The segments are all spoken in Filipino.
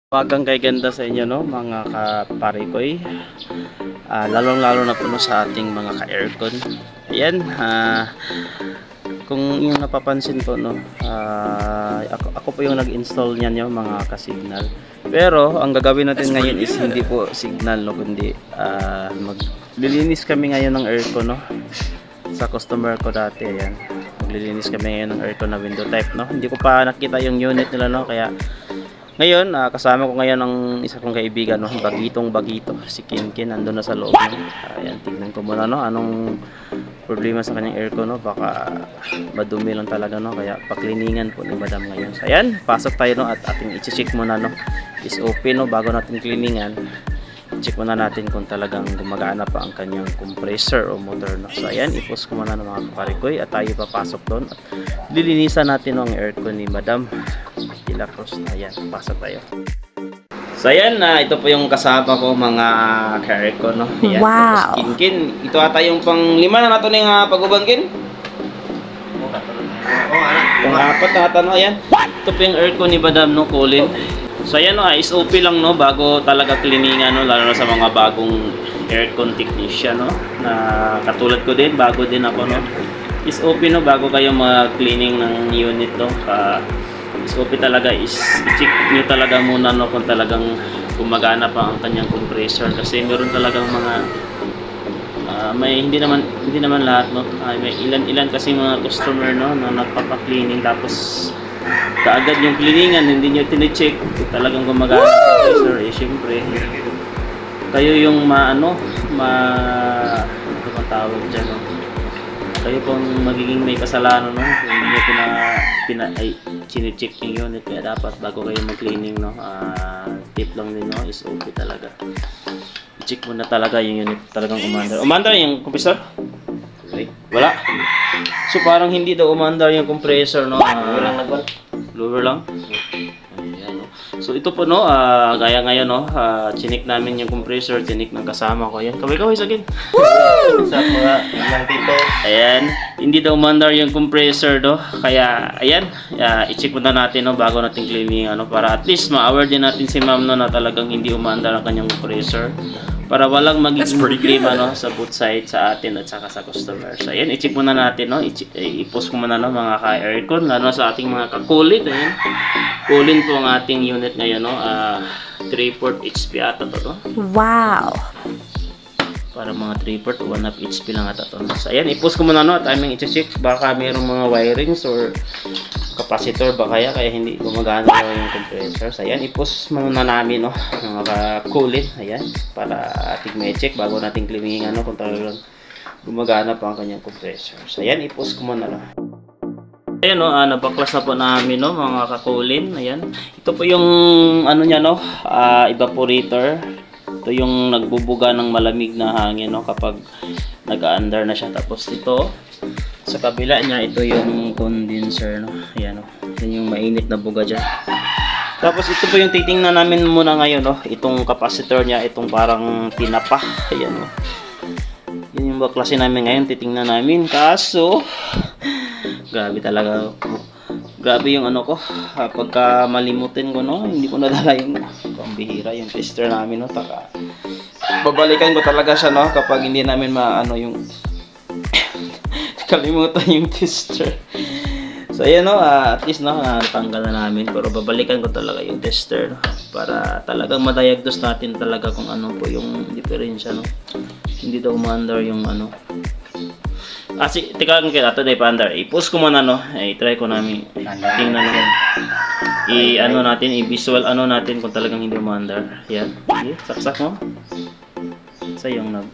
Umagang kay ganda sa inyo, no, mga kaparikoy. Lalong-lalo na po, no, sa ating mga ka-aircon. Ayan, kung yung napapansin po, no, ako po yung nag-install niyan, yung mga ka-signal. Pero ang gagawin natin ngayon is hindi po signal, no, kundi maglilinis kami ngayon ng aircon, no, sa customer ko dati. Ayan, maglilinis kami ngayon ng aircon na window type, no. Hindi ko pa nakita yung unit nila, no, kaya ngayon, kasama ko ngayon ang isa kong kaibigan, no, Bagito, si Kinkin, nandun na sa loob. No? Ayan, tignan ko muna, no, anong problema sa kanyang aircon, no, baka madumi lang talaga, no, kaya pakliningan po ni Madam ngayon. So, ayan, pasok tayo, no, at ating i-check muna, no, is open, no, bago natin cleaningan. Check muna natin kung talagang gumagana pa ang kanyang compressor o motor, no. So, ayan, i-post ko muna ng mga kaparikoy at tayo papasok doon at lilinisan natin, no, ang aircon ni Madam Cruz. Ayan, pasok tayo. So ayan, ito po yung kasama ko, mga ka-aircon, no? Ayan, wow! Kinkin, ito ata yung pang-5 na nato ng pag-uban, Kin? Pang-4 na ata, no? Ayan, ito po yung aircon ni Madam, no, Colin. So ayan, no, SOP lang, no, bago talaga cleaningan, no, lalo na sa mga bagong aircon technician, no, na katulad ko din, bago din ako, no. SOP, no, bago kayo mag-cleaning ng unit, no, SOP talaga is i-check nyo talaga muna, no, kung talagang gumagana pa ang kanyang compressor, kasi meron talagang mga may hindi naman lahat, no, may ilan kasi mga customer, no, na nagpapa-cleaning tapos kaagad yung cleaningan hindi nyo tine-check kung talagang gumagana ang compressor. Syempre kayo yung ano bang tawag dyan, no? Kayo pong magiging may kasalanan, no, kung hindi nyo chine-check yung unit. Kaya dapat bago kayo mag-cleaning, no, tip lang din, no, is okay talaga. I-check muna talaga yung unit talagang umandar yung compressor. Okay. Wala. So parang hindi daw umandar yung compressor, no. Lower lang. Ayan, no. So ito po, no, gaya ngayon, no, chinik namin yung compressor, chinik ng kasama ko. Ayan, kaway sa akin. Sa mga dito. Ayan, hindi daw umandar yung compressor, no. Kaya ayan, i-check muna natin, no, bago natin cleaning, ano, para at least ma-aware din natin si ma'am, no, na talagang hindi umandar ang kanyang compressor, para walang magiging problema, no, sa both side, sa atin at saka sa customer. So ayan, i-check muna natin, no, i-post ko muna, no, mga ka-aircon, lalo sa ating mga ka-cooling. Ayan, cooling po ang ating unit ngayon, no, 3/4 HP ata to, no? Wow! Para mga 3/4 o 1/2 HP lang ata to. So ayan, i-post ko muna, no, at aming i-check baka mayroong mga wirings or capacitor ba kaya hindi gumagana yung compressor. So ayan, i-post muna namin, no, mga cooling. Ayan, para ating may check bago natin cleaning, ano, kung talagang gumagana pa ang kanyang compressor. So ayan, i-post ko muna, no. Ayan, no, nabaklas na po namin, no, mga kakulin. Ayan, ito po yung ano niya, no, evaporator. Ito yung nagbubuga ng malamig na hangin, no, kapag nag-under na siya. Tapos ito sa kabila niya, ito yung condenser, no. Ayan, no, yan yung mainit na buga dyan. Tapos ito po yung titingnan namin muna ngayon, no, itong capacitor niya, itong parang tinapa. Ayan, no, yun yung baklasin namin ngayon, titingnan namin. Kaso grabe talaga, grabe yung ano ko, pagka malimutin ko, no, hindi ko nadala yung pambihira, yung tester namin, no, babalikan ko talaga siya, no, kapag hindi namin maano yung kalimutan yung tester. So ayan, no, at least, no, natanggal na namin, pero babalikan ko talaga yung tester, no, para talagang ma-diagnose natin talaga kung ano po yung diferensya, no, hindi daw umandar yung ano. Teka lang kita, ito na ipandar. I-post ko muna, no, i-try ko namin, tingnan natin, i-ano natin, i-visual ano natin kung talagang hindi umandar. Yan, sige, saksak mo sa yung knob,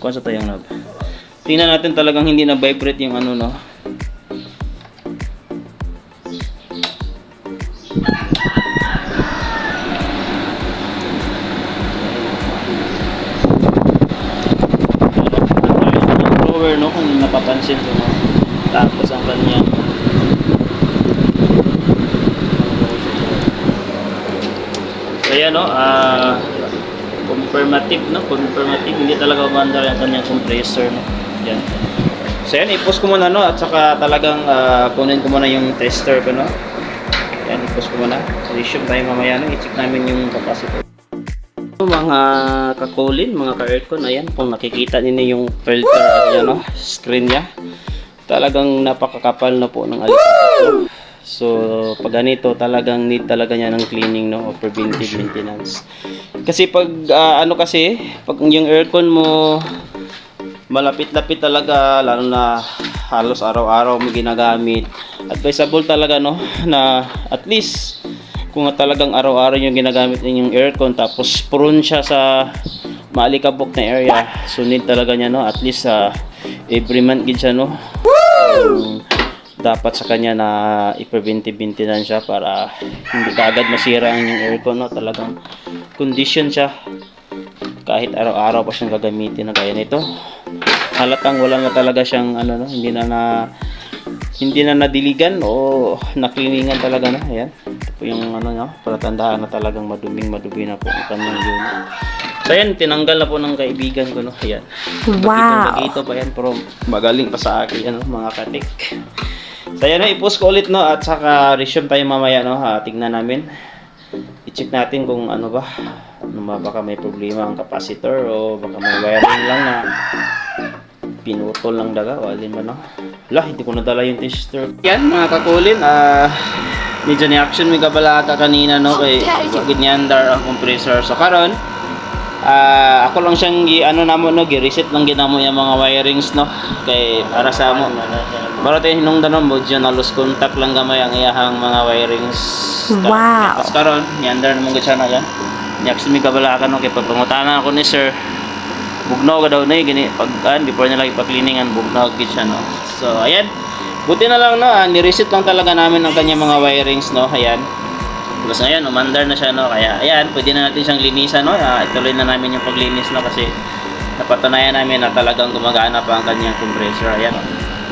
kung sa tayong knob, tingnan natin talagang hindi na vibrate yung ano, no. No, kung napapansin ko, no, tapos ang kanya kaya, no, confirmative, hindi talaga umandar ang kanyang compressor, no. Yan. So yan, i-post ko muna, no, at saka talagang kunin ko muna yung tester ko, no. Yan, i-post ko muna. Resume tayo mamaya, no? I-check namin yung capacitor. Mga kakulin, mga ka-aircon, ayan, kung nakikita ninyo yung filter, ano, screen niya, talagang napakakapal na po ng alisato. So, pag ganito, talagang need talaga niya ng cleaning, no, o preventive maintenance. Kasi pag, pag yung aircon mo, malapit-lapit talaga, lalo na halos araw-araw mo ginagamit, advisable talaga, no, na at least, kung talagang araw-araw yung ginagamit ninyong aircon, tapos prone siya sa maalikabok na area, so need talaga niya, no, at least every month gid siya, no, dapat sa kanya na i-preventive maintenance siya para hindi kaagad masira ang inyong aircon, no. Talagang condition siya kahit araw-araw pa siyang gagamitin na gaya nito. Halatang wala na talaga siyang hindi na nadiligan o nakliningan talaga, no. Ayan, ito po yung palatandaan na talagang madumi na po ang kanyang unit. So ayan, tinanggal na po ng kaibigan ko, no. Ayan, wow, ito pa yan, pero magaling pa sa akin, mga katik. So ayan, i-post ko ulit, no, at saka resume tayo mamaya, no. Tignan namin, i-check natin kung baka may problema ang capacitor o baka may wiring lang na pinutol lang daga o alin ba, no. Hindi ko nadala yung tester. Yan, mga kakulin, medyo ni-action may kabalaka kanina, no, kay wagid niandar ang compressor. So karon, ako lang siyang gi-reset lang ginamo yung mga wirings, no, kay para sa mo para tayo hinungdanon mo dyan na lose contact lang gamay ang iyahang mga wirings. wow, Tapos karon niandar namang gatsa na yan, ni-action may kabalaka, no, kay pagpangutana ako ni sir, bugnaw ka daw na gini pagkaan before nila ipa-cleaningan, bugnaw gid siya, no. So ayan, buti na lang, no, ni-reset lang talaga namin ang kanya mga wirings, no. Ayan, tapos ngayon umandar na siya, no, kaya ayan, pwede na natin siyang linisan, no. Ituloy na namin yung paglinis, no, kasi napatunayan namin na talagang gumagana pa ang kanyang compressor. Ayan, no.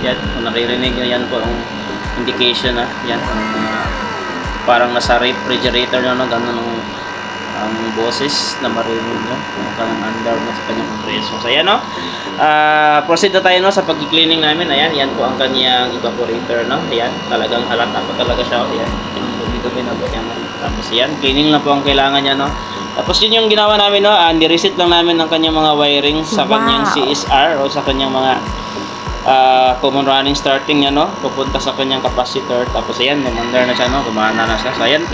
Yan, kung nakirinig nyo, yan po ang indication, na yan, parang nasa refrigerator, no, ganun ang boses na marinig nyo kung under mo sa kanyang compressor. So ayan, no, proceed na tayo, no, sa pag-cleaning namin. Ayan, yan po ang kanyang evaporator, no. Ayan, talagang halata po talaga siya. Ayan, dito pinabot yan. Tapos ayan, cleaning lang po ang kailangan niya, no. Tapos yun yung ginawa namin, no, ni-reset lang namin ang kanyang mga wiring sa kanyang CSR o sa kanyang mga common running starting niya, no, pupunta sa kanyang capacitor. Tapos ayan, namandar na siya, no, gumana na siya. So ayan,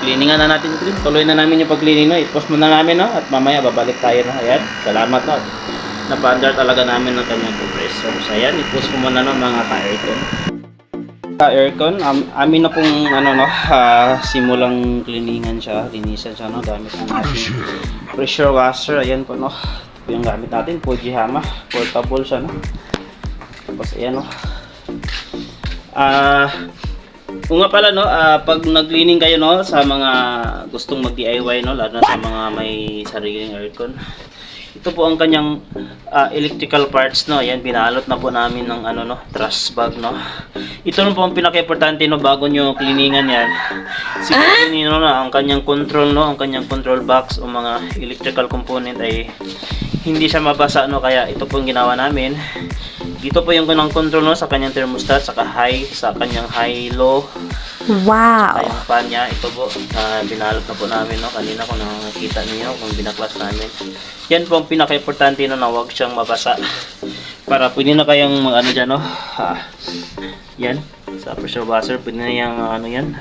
cleaningan na natin, tuloy na namin yung pag-cleaning, no. I-post muna namin, no, at mamaya babalik tayo, no. Ayan, salamat, no, napandar talaga namin ng kanyang compressor. So ayan, i-post ko muna, no, mga ka-aircon. Amin na pong simulang cleaningan siya, linisan siya, no, gamit ang ating pressure washer. Ayan po, no, ito po yung gamit natin, Fujihama, portable siya, no. Tapos ayan, no, kung nga pala, no, pag nag-cleaning kayo, no, sa mga gustong mag-DIY, no, lalo na sa mga may sariling aircon, ito po ang kanyang electrical parts, no. Ayan, binalot na po namin ng trash bag, no. Ito na po ang pinaka-importante, no, bago nyo cleaningan yan. Siguro na ang kanyang control, no, ang kanyang control box o mga electrical component ay hindi siya mabasa, no. Kaya ito po ang ginawa namin. Dito po yung kanang control, no, sa kanyang thermostat, sa kanyang high-low. wow, Yung fan niya, ito po, binalot na po namin, no, kanina kung nakakita niyo kung binaklas namin. Yan po ang pinaka-importante, no, na huwag siyang mabasa. Para pwede na kayang dyan, no, yan, sa pressure washer, pwede na yung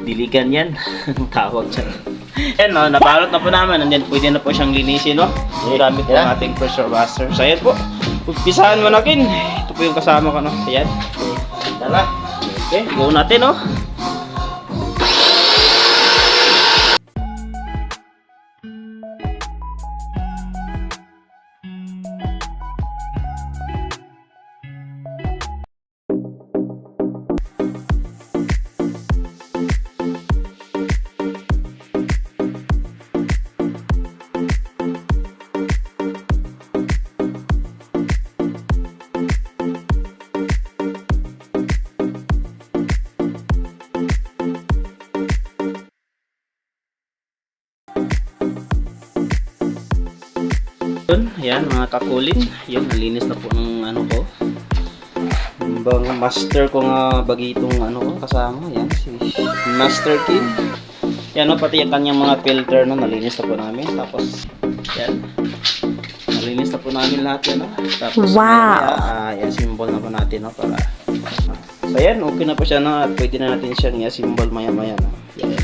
diligan yan, tawag dyan. Yan, no, nabalot na po naman, and then pwede na po siyang linisin, no, gamit po ang ating pressure washer. So ayan po, umpisahan mo natin. Ito po yung kasama ko, no, ayan, tara. Okay, go natin, no. Yan, mga kakulin, yan, nalinis na po ng Yung bang master ko nga bagitong ano ko kasama, yan si Master King. Yan no, pati yung kanyang mga filter no, nalinis na po namin. Tapos yan, nalinis na po namin lahat yan no. Tapos Wow. yan symbol na po natin no, para so yan, okay na po siya no, at pwede na natin siyang i-symbol maya maya no. Yan.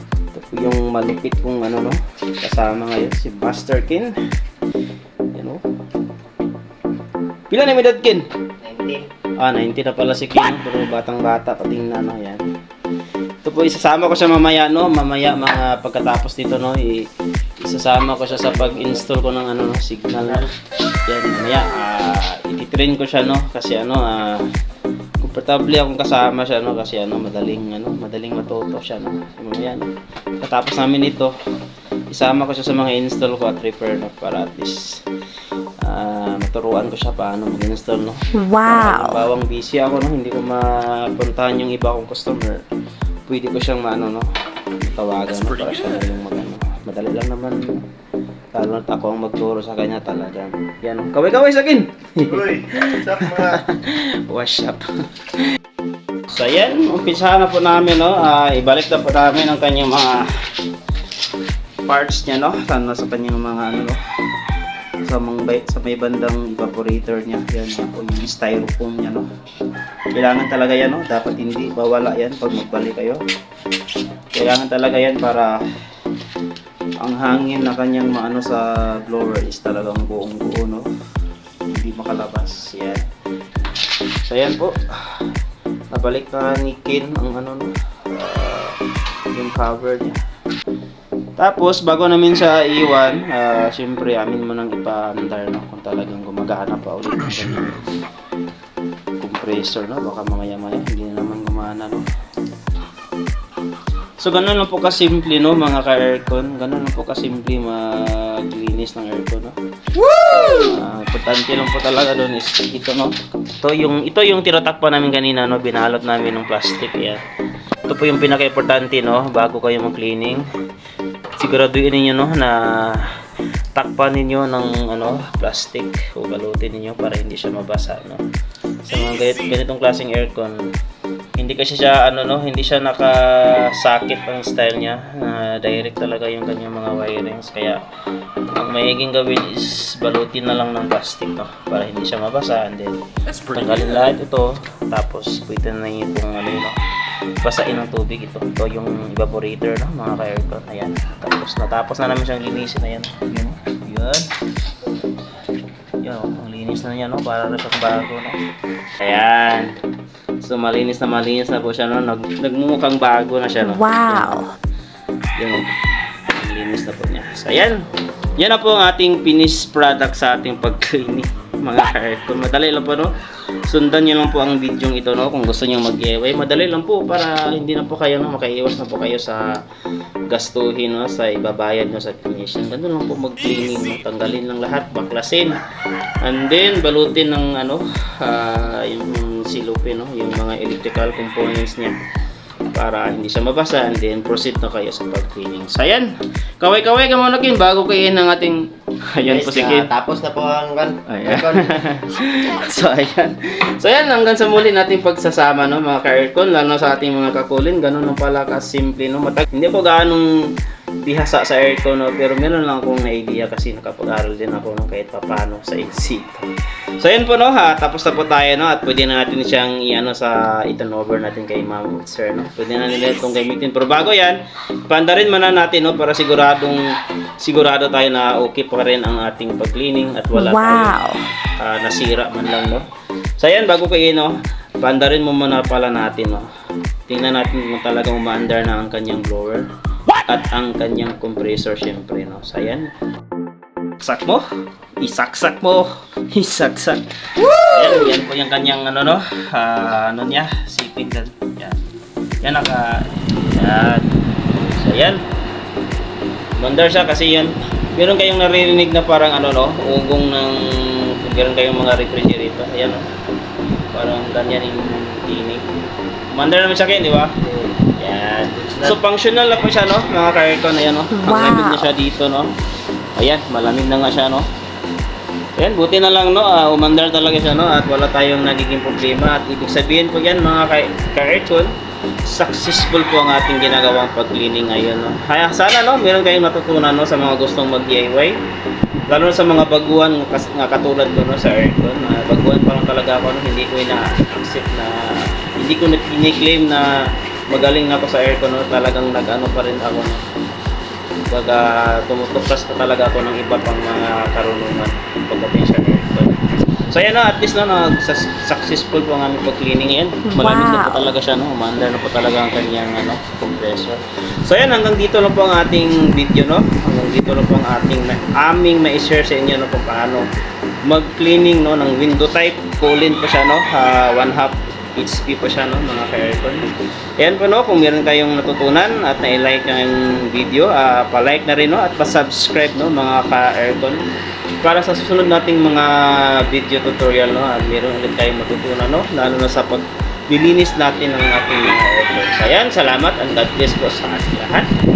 Ito po yung malupit kong ano no, kasama ngayon si Master King. Yan no. Pila na may edad, Kin? 19. 90 na pala si King, pero batang-bata pating na no, yan. Ito po isasama ko siya mamaya no, mamaya mga pagkatapos dito no, isasama ko siya sa pag-install ko ng ano no, signal no. Yan mamaya ititrain ko siya no, kasi ano komportable akong kasama siya no, kasi ano madaling matuto siya no. So, mamaya no. Pagkatapos namin ito, isama ko siya sa mga install ko at repair no, para at least maturuan ko siya paano mag-install no. Wow. Bawang busy ako no, hindi ko mapuntahan yung iba kong customer. Pwede ko siyang no, tawagan no, para siya yung magano. Madali lang naman. Lalo na ako ang magturo sa kanya talaga. Yan no. Kaway-kaway sa akin. Uy, what's up mga? Wash up. So yan, umpisahan na po namin no. Ibalik na po namin ang kanyang mga parts niya no. Sana sa kanyang mga ano no, sa may bandang evaporator niya. Yan po yung styrofoam niya no. Kailangan talaga yan no, dapat hindi bawala yan pag magbalik kayo. Kailangan talaga yan para ang hangin na kanyang maano sa blower is talagang buong buo no, hindi makalabas. Yan. So yan po, nabalik na ni Kin ang ano no, yung cover niya. Tapos bago namin siya iwan, syempre amin mo nang ipa-andar no, kung talagang gumagana pa ulit ang kanyang compressor no, baka mamaya-maya hindi na naman gumana no. So ganun lang po kasimple no mga ka-aircon, ganun lang po kasimple maglinis ng aircon no. Importante lang po talaga doon is ito no. Ito yung tinatakpan namin kanina no, binalot namin ng plastic yan. Ito po yung pinaka-importante no, bago kayo mag-cleaning. Siguraduhin niyo no na takpan ninyo ng ano, plastic o balutin niyo para hindi siya mabasa no. Sa mga ganitong klaseng aircon, hindi kasi siya ano no, hindi siya nakasakit ang style niya. Direct talaga yung kanyang mga wirings, kaya ang maiging gawin is balutin na lang ng plastic no, para hindi siya mabasa, and then tanggalin lahat ito, tapos pwede na itong ano no, basain ng tubig ito. Ito yung evaporator no, mga ka-aircon. Ayan. Tapos natapos na namin siyang linisin. Ayan. Yun. Yun. Yun. Ang linis na niya no, para na siyang bago no. Ayan. So malinis na po siya no. Nagmumukhang bago na siya no. Wow. Yun. Ang linis na po niya. So ayan. Yan na po ang ating finished product sa ating pag-cleaning mga ka-aircon. Madali lang po no. Sundan nyo lang po ang video ito no, kung gusto nyo mag-giveaway. Madali lang po para hindi na po kayo no, makaiwas na po kayo sa gastuhin no, sa ibabayad no, sa technician. Ganun lang po mag-cleaning no, tanggalin lang lahat, baklasin, and then balutin ng ano, yung silupin no, yung mga electrical components niya para hindi siya mabasa, and then proceed na kayo sa pag-cleaning. So ayan, kaway-kaway ka muna Kin bago kainin ng ating ayan po si Kin. Tapos na po ang Ayan. So ayan, hanggang sa muli nating pagsasama no mga ka-aircon, lalo sa ating mga kakulin. Ganun lang pala kasimple no. Hindi po gaanong bihasa sa aircon no, pero meron lang akong na-idea kasi nakapag-aral din ako no, kahit paano sa AC. So ayan po no, tapos na po tayo no, at pwede na natin siyang i-ano sa i-turnover natin kay Ma'am Sir no. Pwede na nila itong gamitin. Pero bago yan, pandarin muna natin no, para sigurado tayo na okay pa rin ang ating pag-cleaning at wala tayong nasira man lang no. So ayan, bago kayo no, pandarin mo muna pala natin no. Tingnan natin kung talagang umaandar na ang kanyang blower at ang kanyang compressor syempre no. So ayan, saksak mo, isaksak mo, isaksak. Ayan, yan po yung kanyang ano no, ano niya, sipin dyan. Yan yan. So ayan, mandar siya kasi yan. Meron kayong naririnig na parang ano no, ugong ng, meron kayong mga refrigerator. Ayan no, parang ganyan yung tinig. Mandar naman siya kayo, di ba? Yan. So functional na po siya no, mga ka-aircon. Ayan no, ang lamig na siya dito no. Ayan, malamig na nga siya no. Yan, buti na lang, no, umandar talaga siya, no, at wala tayong nagiging problema. At ibig sabihin po yan, mga ka-aircon, successful po ang ating ginagawang pag-cleaning ngayon, no. Kaya sana, no, meron kayong natutunan, no, sa mga gustong mag-DIY. Lalo na sa mga baguhan nga katulad ko, no, sa aircon. Baguhan pa lang talaga ako, no, hindi ko ina-accept na, hindi ko na-claim na magaling na ako sa aircon, no. Talagang nag-ano pa rin ako, no. Baga tumutuklas pa talaga ako ng iba pang mga karunungan pagdating sa aircon. So yan na, at least na successful po ang aming pag-cleaning yan. Malamig na po Wow. talaga siya, no? Umandar na po talaga ang kanyang compressor. So yan, hanggang dito lang po ang ating video, no? Hanggang dito lang po ang aming ma-share sa inyo, no, kung paano mag-cleaning, no, ng window type. Cooling po siya, no? 1/2 HP po siya, no, mga ka-aircon. Ayan po, no, kung meron kayong natutunan at na-like yung video, pa-like na rin, no, at pa-subscribe, no, mga ka-aircon. Para sa susunod nating mga video tutorial, no, meron ulit kayong matutunan, no, lalo na sa paglilinis natin ng ating mga aircon. Ayan, salamat and God bless po sa ating lahat.